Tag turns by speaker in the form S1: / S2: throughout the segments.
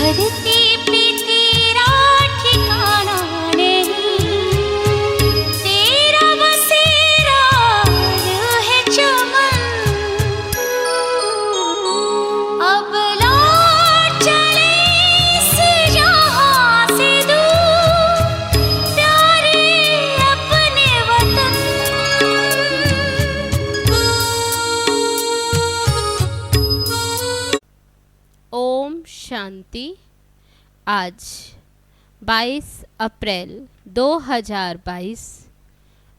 S1: धरती पे तेरा ठिकाना नहीं, तेरा बसेरा है चमन। अब लौट चले इस जहां से दूर, प्यारे अपने वतन।
S2: ओम शांति। आज 22 अप्रैल 2022।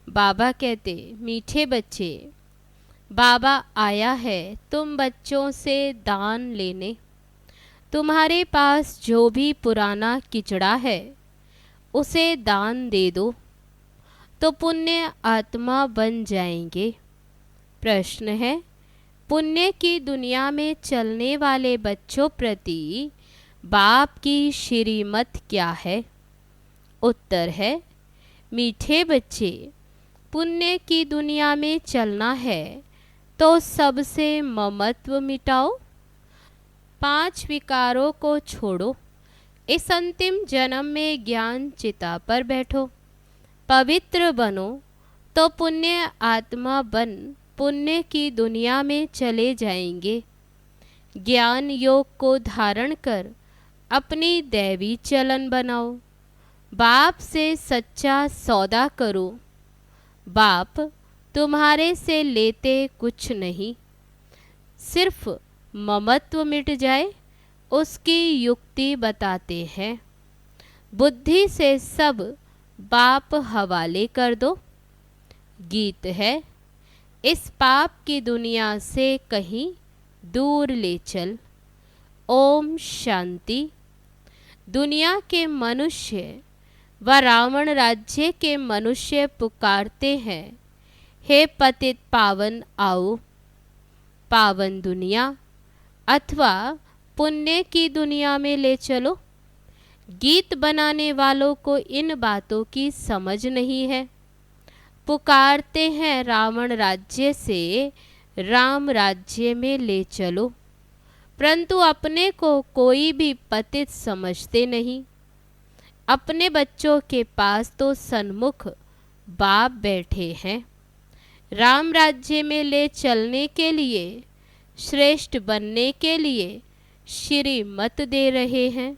S2: बाबा कहते, मीठे बच्चे, बाबा आया है तुम बच्चों से दान लेने। तुम्हारे पास जो भी पुराना किचड़ा है उसे दान दे दो तो पुण्य आत्मा बन जाएंगे। प्रश्न है, पुण्य की दुनिया में चलने वाले बच्चों प्रति बाप की श्रीमत क्या है? उत्तर है, मीठे बच्चे, पुण्य की दुनिया में चलना है तो सबसे ममत्व मिटाओ, 5 विकारों को छोड़ो, इस अंतिम जन्म में ज्ञान चिता पर बैठो, पवित्र बनो तो पुण्य आत्मा बन पुण्य की दुनिया में चले जाएंगे। ज्ञान योग को धारण कर अपनी दैवी चलन बनाओ, बाप से सच्चा सौदा करो। बाप तुम्हारे से लेते कुछ नहीं, सिर्फ ममत्व मिट जाए उसकी युक्ति बताते हैं। बुद्धि से सब बाप हवाले कर दो। गीत है, इस पाप की दुनिया से कहीं दूर ले चल। ओम शांति। दुनिया के मनुष्य व रावण राज्य के मनुष्य पुकारते हैं, हे पतित पावन आओ। पावन दुनिया अथवा पुण्य की दुनिया में ले चलो। गीत बनाने वालों को इन बातों की समझ नहीं है। पुकारते हैं रावण राज्य से राम राज्य में ले चलो, परंतु अपने को कोई भी पतित समझते नहीं। अपने बच्चों के पास तो सन्मुख बाप बैठे हैं, राम राज्य में ले चलने के लिए, श्रेष्ठ बनने के लिए श्रीमत दे रहे हैं।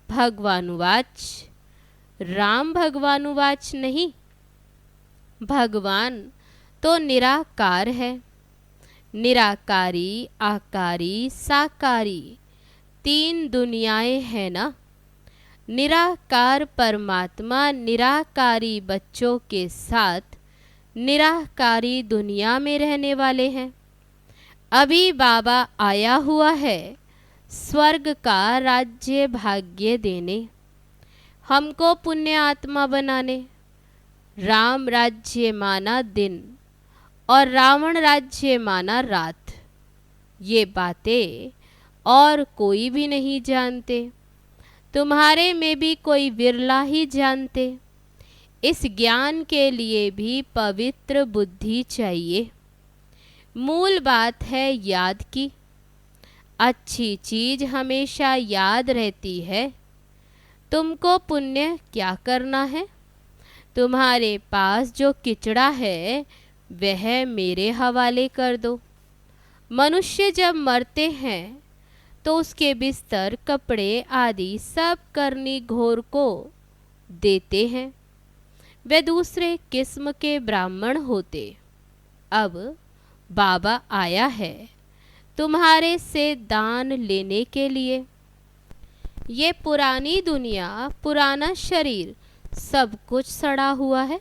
S2: भगवानुवाच, राम भगवानुवाच नहीं। भगवान तो निराकार है। निराकारी, आकारी, साकारी 3 दुनियाएं हैं ना। निराकार परमात्मा निराकारी बच्चों के साथ निराकारी दुनिया में रहने वाले हैं। अभी बाबा आया हुआ है स्वर्ग का राज्य भाग्य देने, हमको पुण्य आत्मा बनाने। राम राज्य माना दिन और रावण राज्य माना रात। ये बातें और कोई भी नहीं जानते, तुम्हारे में भी कोई विरला ही जानते। इस ज्ञान के लिए भी पवित्र बुद्धि चाहिए। मूल बात है याद की। अच्छी चीज हमेशा याद रहती है। तुमको पुण्य क्या करना है? तुम्हारे पास जो किचड़ा है वह मेरे हवाले कर दो। मनुष्य जब मरते हैं तो उसके बिस्तर, कपड़े आदि सब करनी घोर को देते हैं। वे दूसरे किस्म के ब्राह्मण होते। अब बाबा आया है तुम्हारे से दान लेने के लिए। ये पुरानी दुनिया, पुराना शरीर सब कुछ सड़ा हुआ है,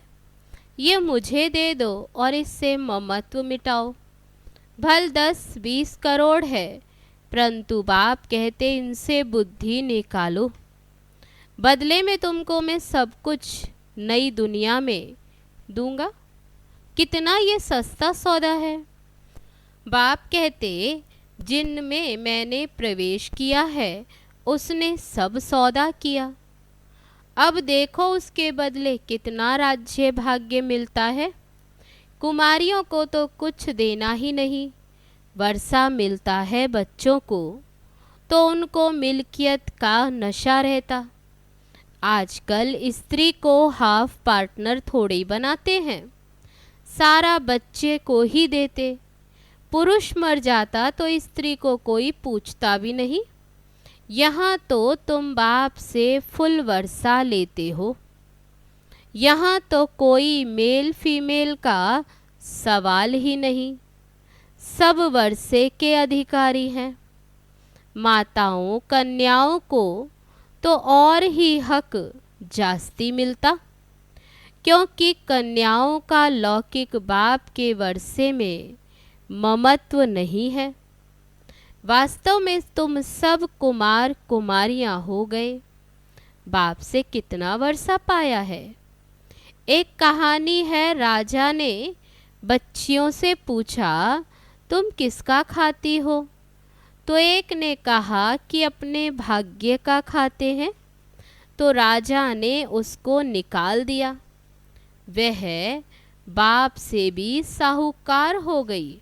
S2: ये मुझे दे दो और इससे ममत्व मिटाओ। भल 10-20 करोड़ है, परंतु बाप कहते इनसे बुद्धि निकालो। बदले में तुमको मैं सब कुछ नई दुनिया में दूंगा। कितना ये सस्ता सौदा है। बाप कहते जिनमें मैंने प्रवेश किया है उसने सब सौदा किया। अब देखो उसके बदले कितना राज्य भाग्य मिलता है। कुमारियों को तो कुछ देना ही नहीं, वर्षा मिलता है बच्चों को। तो उनको मिल्कियत का नशा रहता। आजकल स्त्री को हाफ पार्टनर थोड़ी बनाते हैं, सारा बच्चे को ही देते। पुरुष मर जाता तो स्त्री को कोई पूछता भी नहीं। यहाँ तो तुम बाप से फुल वर्षा लेते हो। यहाँ तो कोई मेल फीमेल का सवाल ही नहीं, सब वर्षे के अधिकारी हैं। माताओं कन्याओं को तो और ही हक जास्ती मिलता, क्योंकि कन्याओं का लौकिक बाप के वर्षे में ममत्व नहीं है। वास्तव में तुम सब कुमार कुमारियां हो गए। बाप से कितना वर्षा पाया है। एक कहानी है, राजा ने बच्चियों से पूछा, तुम किसका खाती हो? तो एक ने कहा कि अपने भाग्य का खाते हैं। तो राजा ने उसको निकाल दिया। वह बाप से भी साहूकार हो गई।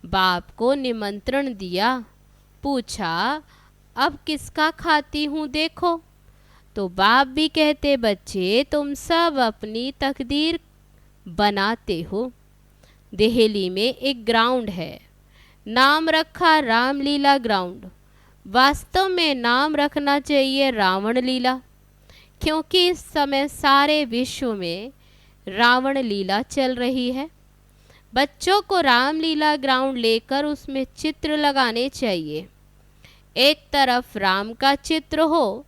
S2: बाप को निमंत्रण दिया, पूछा, अब किसका खाती हूँ देखो। तो बाप भी कहते, बच्चे तुम सब अपनी तकदीर बनाते हो। दिल्ली में एक ग्राउंड है, नाम रखा रामलीला ग्राउंड। वास्तव में नाम रखना चाहिए रावण लीला, क्योंकि इस समय सारे विश्व में रावण लीला चल रही है। बच्चों को रामलीला ग्राउंड लेकर उसमें चित्र लगाने चाहिए। एक तरफ राम का चित्र हो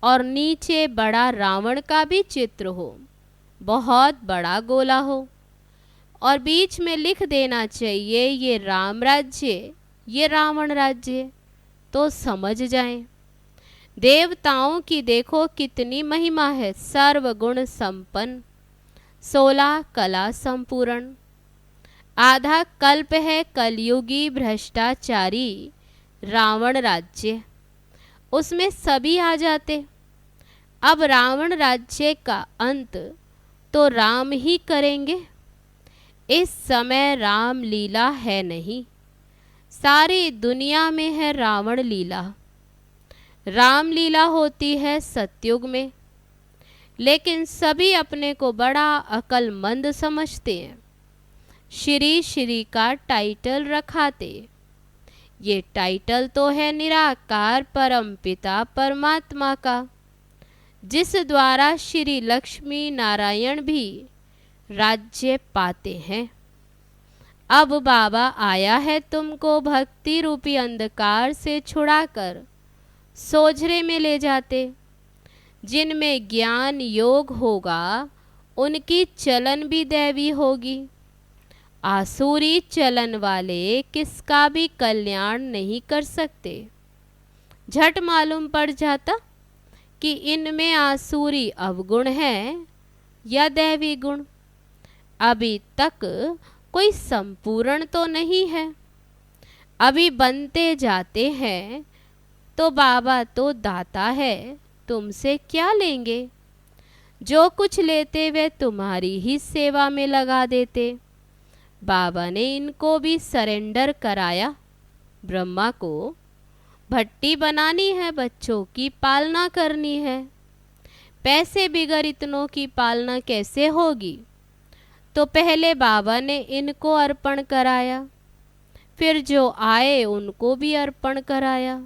S2: और नीचे बड़ा रावण का भी चित्र हो, बहुत बड़ा गोला हो, और बीच में लिख देना चाहिए ये राम राज्य, ये रावण राज्य, तो समझ जाएं। देवताओं की देखो कितनी महिमा है, सर्वगुण संपन्न, 16 कला संपूर्ण। आधा कल्प है कलयुगी भ्रष्टाचारी रावण राज्य, उसमें सभी आ जाते। अब रावण राज्य का अंत तो राम ही करेंगे। इस समय राम लीला है नहीं, सारी दुनिया में है रावण लीला। राम लीला होती है सतयुग में, लेकिन सभी अपने को बड़ा अक्लमंद समझते हैं। श्री श्री का टाइटल रखाते। ये टाइटल तो है निराकार परमपिता परमात्मा का, जिस द्वारा श्री लक्ष्मी नारायण भी राज्य पाते हैं। अब बाबा आया है तुमको भक्ति रूपी अंधकार से छुड़ाकर सोझरे में ले जाते। जिनमें ज्ञान योग होगा उनकी चलन भी दैवी होगी। आसुरी चलन वाले किसका भी कल्याण नहीं कर सकते। झट मालूम पड़ जाता कि इनमें आसुरी अवगुण है या दैवी गुण। अभी तक कोई संपूर्ण तो नहीं है, अभी बनते जाते हैं। तो बाबा तो दाता है, तुमसे क्या लेंगे? जो कुछ लेते वे तुम्हारी ही सेवा में लगा देते। बाबा ने इनको भी सरेंडर कराया। ब्रह्मा को भट्टी बनानी है, बच्चों की पालना करनी है। पैसे बिगर इतनों की पालना कैसे होगी? तो पहले बाबा ने इनको अर्पण कराया, फिर जो आए उनको भी अर्पण कराया,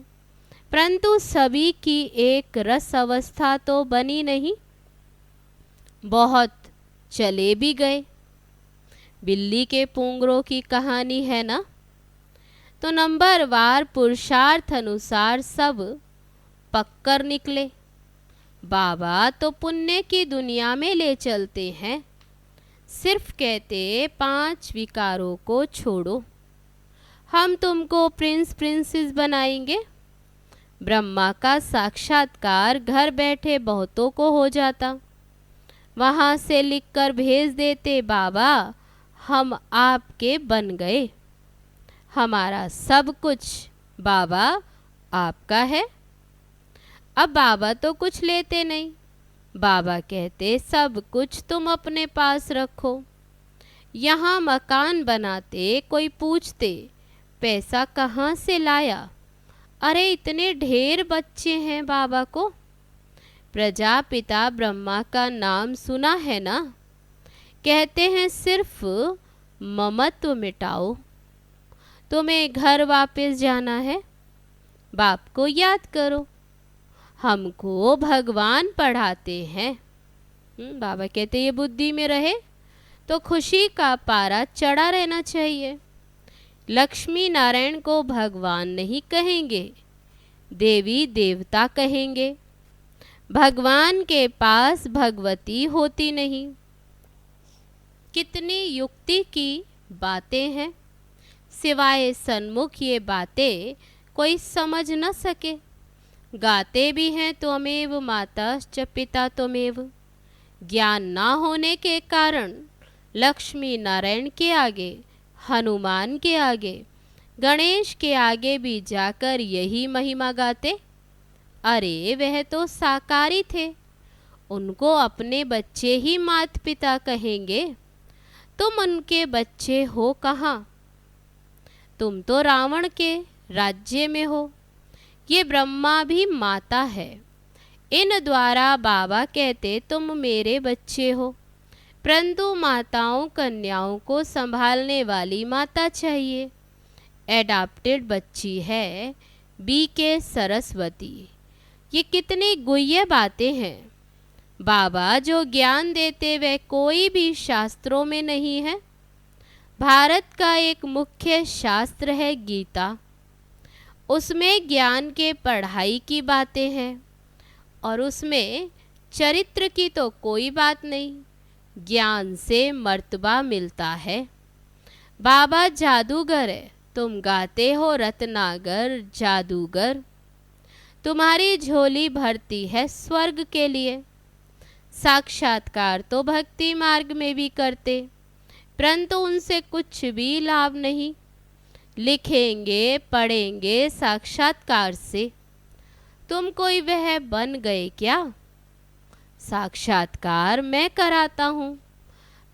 S2: परंतु सभी की एक रस अवस्था तो बनी नहीं। बहुत चले भी गए। बिल्ली के पूंगरों की कहानी है ना। तो नंबरवार पुरुषार्थ अनुसार सब पककर निकले। बाबा तो पुण्य की दुनिया में ले चलते हैं। सिर्फ कहते 5 विकारों को छोड़ो, हम तुमको प्रिंस प्रिंसेस बनाएंगे। ब्रह्मा का साक्षात्कार घर बैठे बहुतों को हो जाता। वहाँ से लिखकर भेज देते, बाबा हम आपके बन गए, हमारा सब कुछ बाबा आपका है। अब बाबा तो कुछ लेते नहीं। बाबा कहते सब कुछ तुम अपने पास रखो। यहाँ मकान बनाते कोई पूछते पैसा कहाँ से लाया? अरे इतने ढेर बच्चे हैं बाबा को। प्रजापिता ब्रह्मा का नाम सुना है ना? कहते हैं सिर्फ ममत्व मिटाओ। तुम्हें घर वापस जाना है, बाप को याद करो। हमको भगवान पढ़ाते हैं। बाबा कहते ये बुद्धि में रहे तो खुशी का पारा चढ़ा रहना चाहिए। लक्ष्मी नारायण को भगवान नहीं कहेंगे, देवी देवता कहेंगे। भगवान के पास भगवती होती नहीं। कितनी युक्ति की बातें हैं, सिवाय सन्मुख ये बातें कोई समझ न सके। गाते भी हैं त्वमेव माताश्च पिता त्वमेव। ज्ञान ना होने के कारण लक्ष्मी नारायण के आगे, हनुमान के आगे, गणेश के आगे भी जाकर यही महिमा गाते। अरे वह तो साकारी थे, उनको अपने बच्चे ही माता पिता कहेंगे। तुम उनके बच्चे हो कहाँ? तुम तो रावण के राज्य में हो। ये ब्रह्मा भी माता है। इन द्वारा बाबा कहते तुम मेरे बच्चे हो, परंतु माताओं कन्याओं को संभालने वाली माता चाहिए। एडाप्टेड बच्ची है BK सरस्वती। ये कितनी गुह्य बातें हैं। बाबा जो ज्ञान देते वह कोई भी शास्त्रों में नहीं है। भारत का एक मुख्य शास्त्र है गीता। उसमें ज्ञान के पढ़ाई की बातें हैं और उसमें चरित्र की तो कोई बात नहीं। ज्ञान से मर्तबा मिलता है। बाबा जादूगर है, तुम गाते हो रत्नागर जादूगर। तुम्हारी झोली भरती है स्वर्ग के लिए। साक्षात्कार तो भक्ति मार्ग में भी करते, परंतु उनसे कुछ भी लाभ नहीं। लिखेंगे पढ़ेंगे साक्षात्कार से। तुम कोई वह बन गए क्या? साक्षात्कार मैं कराता हूँ।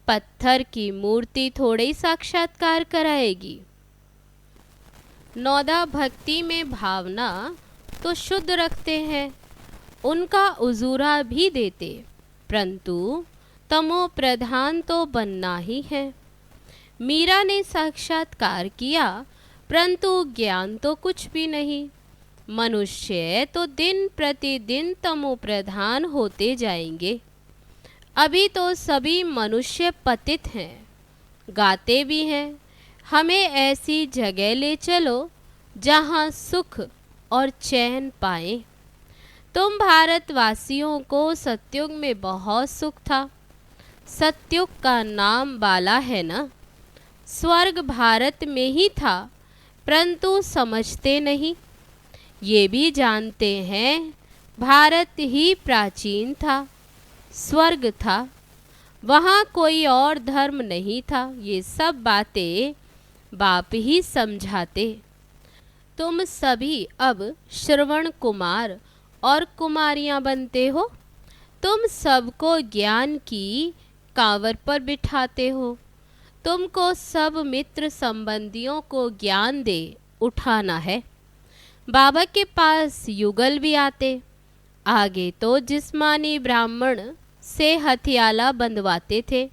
S2: पत्थर की मूर्ति थोड़ी साक्षात्कार कराएगी। नौदा भक्ति में भावना तो शुद्ध रखते हैं, उनका उजूरा भी देते, परंतु तमो प्रधान तो बनना ही है। मीरा ने साक्षात्कार किया, परंतु ज्ञान तो कुछ भी नहीं। मनुष्य तो दिन प्रतिदिन तमो प्रधान होते जाएंगे। अभी तो सभी मनुष्य पतित हैं। गाते भी हैं, हमें ऐसी जगह ले चलो जहाँ सुख और चैन पाएं। तुम भारतवासियों को सतयुग में बहुत सुख था। सतयुग का नाम बाला है ना। स्वर्ग भारत में ही था, परंतु समझते नहीं। ये भी जानते हैं भारत ही प्राचीन था, स्वर्ग था, वहाँ कोई और धर्म नहीं था। ये सब बातें बाप ही समझाते। तुम सभी अब श्रवण कुमार और कुमारियाँ बनते हो। तुम सबको ज्ञान की कांवर पर बिठाते हो। तुमको सब मित्र संबंधियों को ज्ञान दे उठाना है। बाबा के पास युगल भी आते। आगे तो जिस्मानी ब्राह्मण से हथियाला बंधवाते थे,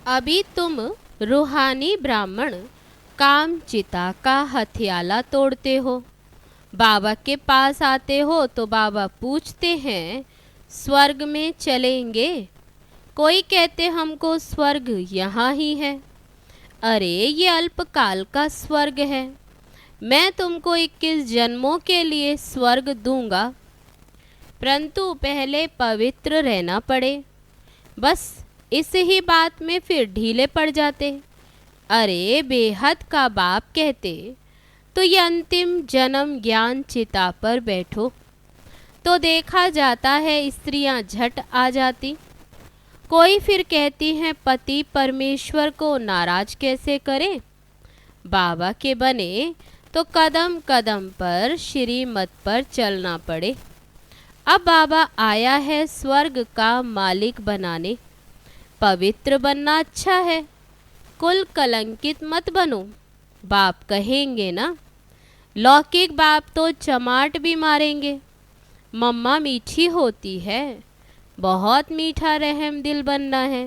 S2: अभी तुम रूहानी ब्राह्मण काम चिता का हथियाला तोड़ते हो। बाबा के पास आते हो तो बाबा पूछते हैं स्वर्ग में चलेंगे? कोई कहते हमको स्वर्ग यहाँ ही है। अरे ये अल्पकाल का स्वर्ग है, मैं तुमको 21 जन्मों के लिए स्वर्ग दूंगा, परंतु पहले पवित्र रहना पड़े। बस इस ही बात में फिर ढीले पड़ जाते। अरे बेहद का बाप कहते तो ये अंतिम जन्म ज्ञान चिता पर बैठो, तो देखा जाता है स्त्रियां झट आ जाती। कोई फिर कहती हैं पति परमेश्वर को नाराज कैसे करे। बाबा के बने तो कदम कदम पर श्रीमत पर चलना पड़े। अब बाबा आया है स्वर्ग का मालिक बनाने। पवित्र बनना अच्छा है, कुल कलंकित मत बनो। बाप कहेंगे ना, लौकिक बाप तो चमाट भी मारेंगे, मम्मा मीठी होती है, बहुत मीठा रहम दिल बनना है।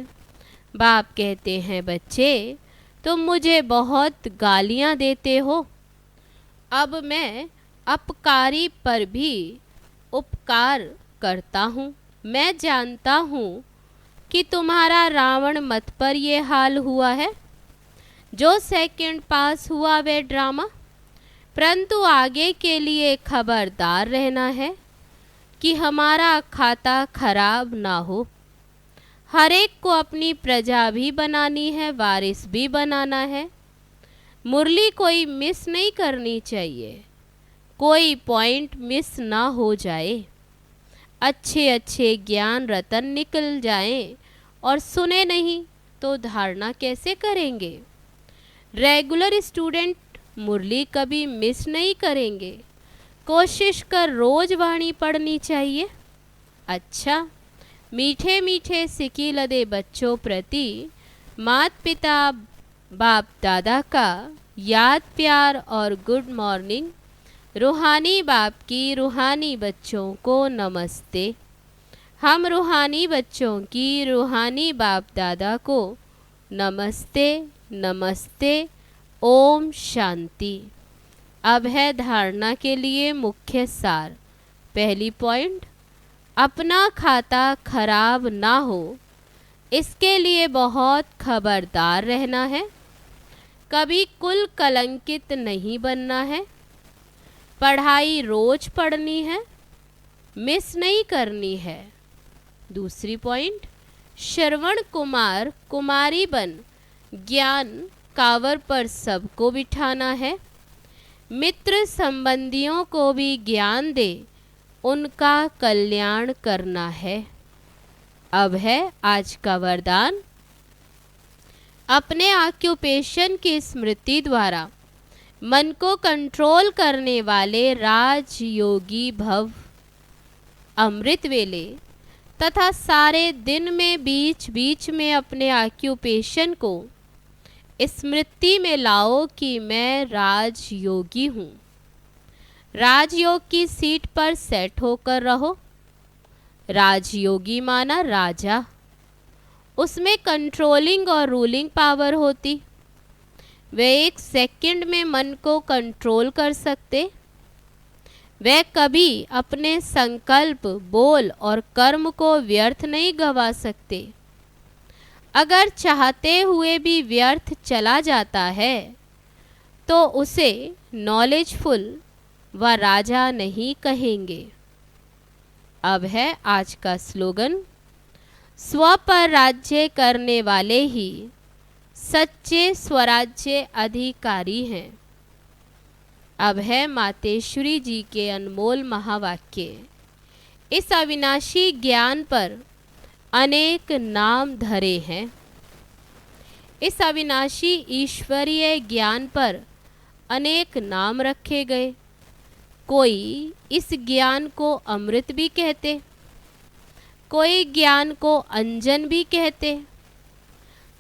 S2: बाप कहते हैं बच्चे तुम मुझे बहुत गालियां देते हो, अब मैं अपकारी पर भी उपकार करता हूँ। मैं जानता हूँ कि तुम्हारा रावण मत पर ये हाल हुआ है, जो सेकंड पास हुआ वे ड्रामा, परंतु आगे के लिए खबरदार रहना है कि हमारा खाता खराब ना हो। हर एक को अपनी प्रजा भी बनानी है, वारिस भी बनाना है। मुरली कोई मिस नहीं करनी चाहिए, कोई पॉइंट मिस ना हो जाए। अच्छे अच्छे ज्ञान रतन निकल जाएं और सुने नहीं तो धारणा कैसे करेंगे। रेगुलर स्टूडेंट मुरली कभी मिस नहीं करेंगे, कोशिश कर रोज वाणी पढ़नी चाहिए। अच्छा, मीठे मीठे सिकी लदे बच्चों प्रति मात पिता बाप दादा का याद प्यार और गुड मॉर्निंग। रूहानी बाप की रूहानी बच्चों को नमस्ते। हम रूहानी बच्चों की रूहानी बाप दादा को नमस्ते नमस्ते। ओम शांति। अब है धारणा के लिए मुख्य सार। पहली पॉइंट, अपना खाता खराब ना हो इसके लिए बहुत खबरदार रहना है, कभी कुल कलंकित नहीं बनना है। पढ़ाई रोज पढ़नी है, मिस नहीं करनी है। दूसरी पॉइंट, श्रवण कुमार कुमारी बन ज्ञान कावर पर सबको बिठाना है। मित्र संबंधियों को भी ज्ञान दे, उनका कल्याण करना है। अब है आज का वरदान। अपने ऑक्यूपेशन की स्मृति द्वारा मन को कंट्रोल करने वाले राजयोगी भव। अमृत वेले तथा सारे दिन में बीच बीच में अपने ऑक्यूपेशन को स्मृति में लाओ कि मैं राजयोगी हूँ। राजयोग की सीट पर सेट होकर रहो। राजयोगी माना राजा, उसमें कंट्रोलिंग और रूलिंग पावर होती। वे एक सेकंड में मन को कंट्रोल कर सकते। वे कभी अपने संकल्प, बोल और कर्म को व्यर्थ नहीं गवा सकते। अगर चाहते हुए भी व्यर्थ चला जाता है तो उसे नॉलेजफुल व राजा नहीं कहेंगे। अब है आज का स्लोगन। स्व पर राज्य करने वाले ही सच्चे स्वराज्य अधिकारी हैं। अब है मातेश्वरी जी के अनमोल महावाक्य। इस अविनाशी ज्ञान पर अनेक नाम धरे हैं। इस अविनाशी ईश्वरीय ज्ञान पर अनेक नाम रखे गए। कोई इस ज्ञान को अमृत भी कहते, कोई ज्ञान को अंजन भी कहते।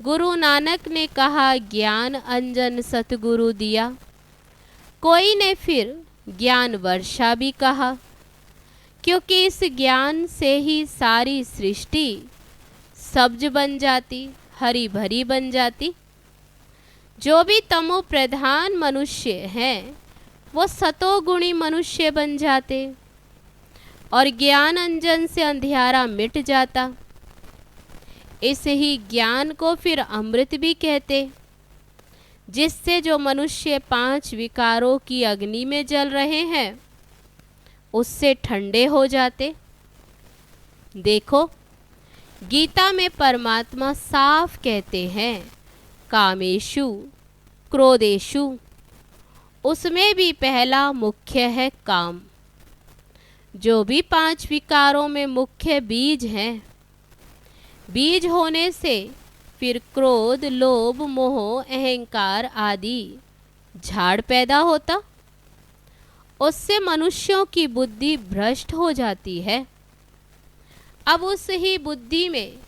S2: गुरु नानक ने कहा ज्ञान अंजन सतगुरु दिया। कोई ने फिर ज्ञान वर्षा भी कहा, क्योंकि इस ज्ञान से ही सारी सृष्टि सब्ज बन जाती, हरी भरी बन जाती। जो भी तमो प्रधान मनुष्य हैं वो सतोगुणी मनुष्य बन जाते और ज्ञान अंजन से अंधियारा मिट जाता। इस ही ज्ञान को फिर अमृत भी कहते, जिससे जो मनुष्य 5 विकारों की अग्नि में जल रहे हैं उससे ठंडे हो जाते। देखो, गीता में परमात्मा साफ कहते हैं कामेशु क्रोधेशु, उसमें भी पहला मुख्य है काम। जो भी 5 विकारों में मुख्य बीज हैं, बीज होने से फिर क्रोध, लोभ, मोह, अहंकार आदि झाड़ पैदा होता। उससे मनुष्यों की बुद्धि भ्रष्ट हो जाती है। अब उस ही बुद्धि में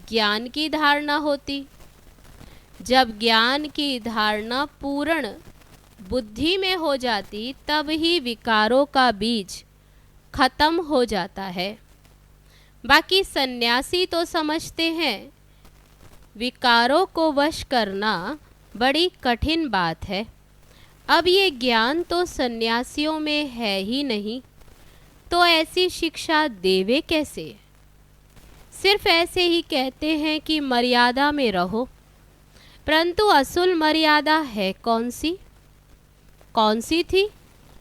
S2: ज्ञान की धारणा होती। जब ज्ञान की धारणा पूर्ण बुद्धि में हो जाती तब ही विकारों का बीज खत्म हो जाता है। बाकी सन्यासी तो समझते हैं विकारों को वश करना बड़ी कठिन बात है। अब ये ज्ञान तो सन्यासियों में है ही नहीं, तो ऐसी शिक्षा देवे कैसे? सिर्फ ऐसे ही कहते हैं कि मर्यादा में रहो, परंतु असल मर्यादा है कौन सी? कौन सी थी?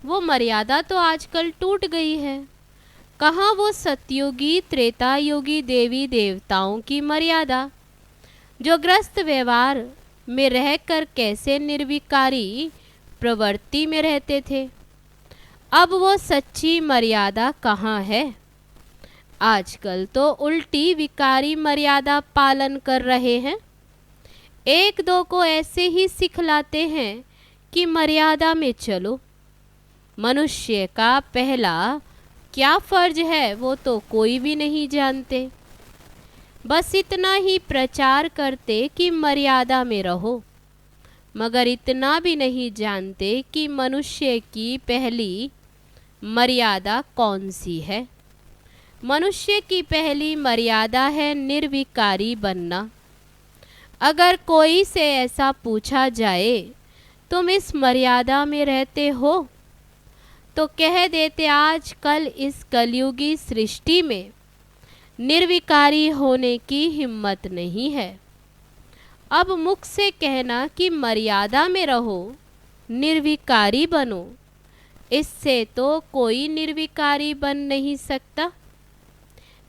S2: वो मर्यादा तो आजकल टूट गई है। कहाँ वो सतयुगी त्रेतायुगी देवी देवताओं की मर्यादा, जो ग्रस्त व्यवहार में रहकर कैसे निर्विकारी प्रवृत्ति में रहते थे। अब वो सच्ची मर्यादा कहाँ है? आजकल तो उल्टी विकारी मर्यादा पालन कर रहे हैं। एक दो को ऐसे ही सिखलाते हैं कि मर्यादा में चलो। मनुष्य का पहला क्या फर्ज है वो तो कोई भी नहीं जानते। बस इतना ही प्रचार करते कि मर्यादा में रहो, मगर इतना भी नहीं जानते कि मनुष्य की पहली मर्यादा कौन सी है। मनुष्य की पहली मर्यादा है निर्विकारी बनना। अगर कोई से ऐसा पूछा जाए तुम इस मर्यादा में रहते हो, तो कह देते आज कल इस कलयुगी सृष्टि में निर्विकारी होने की हिम्मत नहीं है। अब मुख से कहना कि मर्यादा में रहो, निर्विकारी बनो, इससे तो कोई निर्विकारी बन नहीं सकता।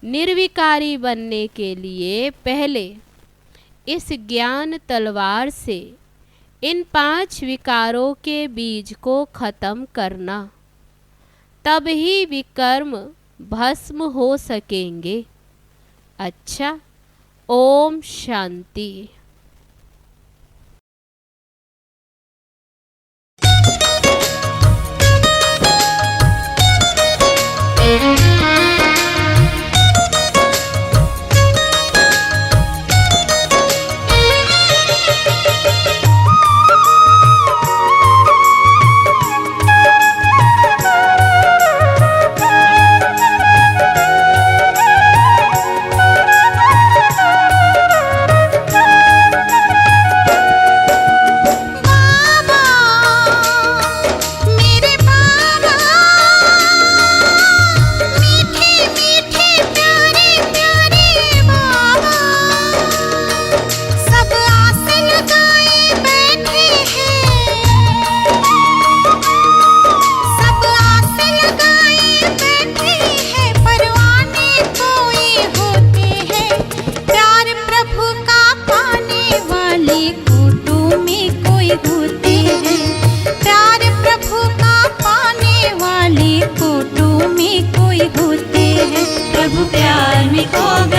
S2: निर्विकारी बनने के लिए पहले इस ज्ञान तलवार से इन 5 विकारों के बीज को खत्म करना, तब ही विकर्म भस्म हो सकेंगे। अच्छा, ओम शांति।
S1: प्रभु प्यार में खो